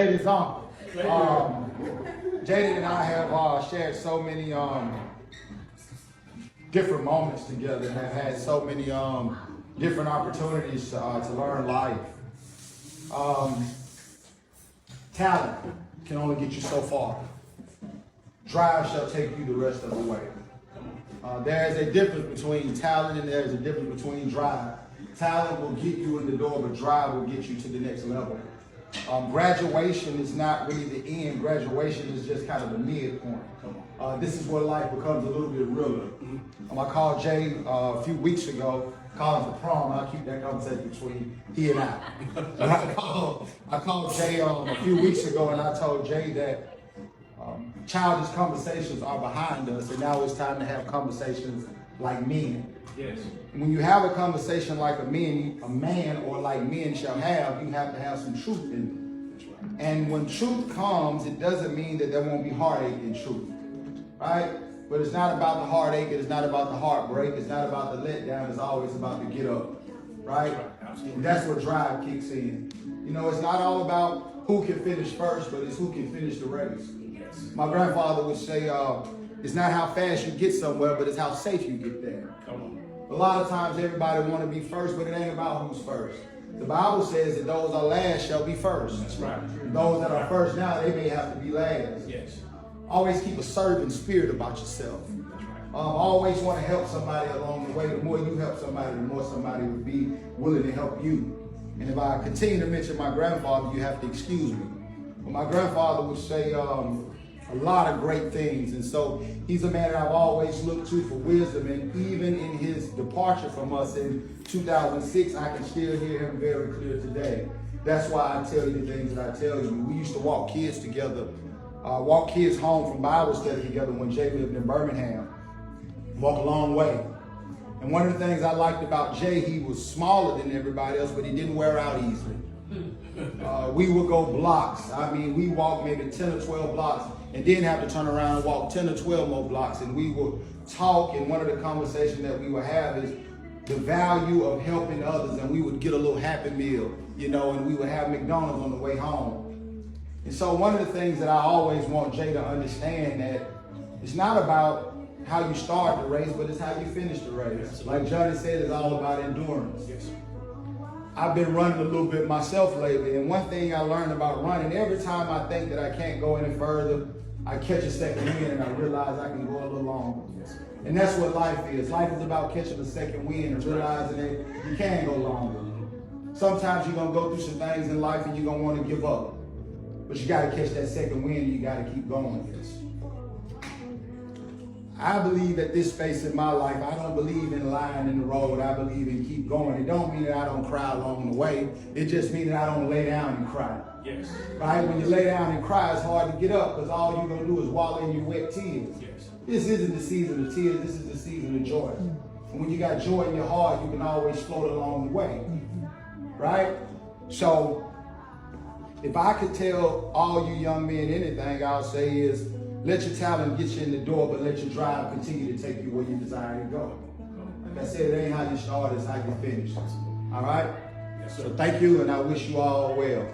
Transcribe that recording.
Jaden's uncle. Jaden and I have shared so many different moments together and have had so many different opportunities to learn life. Talent can only get you so far. Drive shall take you the rest of the way. There is a difference between talent and there is a difference between drive. Talent will get you in the door, but drive will get you to the next level. Graduation is not really the end. Graduation is just kind of the midpoint. This is where life becomes a little bit realer. I called Jay a few weeks ago, called him for prom. I'll keep that conversation between he and I. I called Jay a few weeks ago and I told Jay that childish conversations are behind us and now it's time to have conversations like men. Yes. When you have a conversation like a man or like men shall have, you have to have some truth in it. And when truth comes, it doesn't mean that there won't be heartache in truth, right? But it's not about the heartache, it's not about the heartbreak, it's not about the letdown, it's always about the get up, right? And that's where drive kicks in. You know, it's not all about who can finish first, but it's who can finish the race. My grandfather would say, it's not how fast you get somewhere, but it's how safe you get there. Come on. A lot of times everybody want to be first, but it ain't about who's first. The Bible says that those are last shall be first. That's right. Those that are first now, they may have to be last. Yes. Always keep a servant spirit about yourself. That's right. Always want to help somebody along the way. The more you help somebody, the more somebody would be willing to help you. And if I continue to mention my grandfather, you have to excuse me. But my grandfather would say a lot of great things. And so he's a man that I've always looked to for wisdom. And even in his departure from us in 2006, I can still hear him very clear today. That's why I tell you the things that I tell you. We used to walk kids together, walk kids home from Bible study together when Jay lived in Birmingham. Walk a long way. And one of the things I liked about Jay, he was smaller than everybody else, but he didn't wear out easily. We would go blocks. I mean, we walked maybe 10 or 12 blocks and then have to turn around and walk 10 or 12 more blocks. And we would talk, and one of the conversations that we would have is the value of helping others. And we would get a little Happy Meal, you know, and we would have McDonald's on the way home. And so one of the things that I always want Jay to understand that it's not about how you start the race, but it's how you finish the race. Absolutely. Like Johnny said, it's all about endurance. Yes. I've been running a little bit myself lately, and one thing I learned about running, every time I think that I can't go any further, I catch a second wind and I realize I can go a little longer. And that's what life is. Life is about catching a second wind and realizing that you can go longer. Sometimes you're going to go through some things in life and you're going to want to give up. But you got to catch that second wind and you got to keep going. I believe at this space in my life, I don't believe in lying in the road. I believe in keep going. It don't mean that I don't cry along the way. It just means that I don't lay down and cry. Yes. Right? When you lay down and cry, it's hard to get up because all you're going to do is wallow in your wet tears. Yes. This isn't the season of tears. This is the season of joy. And when you got joy in your heart, you can always float along the way. Right? So if I could tell all you young men anything, I'll say is, let your talent get you in the door, but let your drive continue to take you where you desire to go. Like I said, it ain't how you start, it's how you finish. All right? Yes, sir. So thank you, and I wish you all well.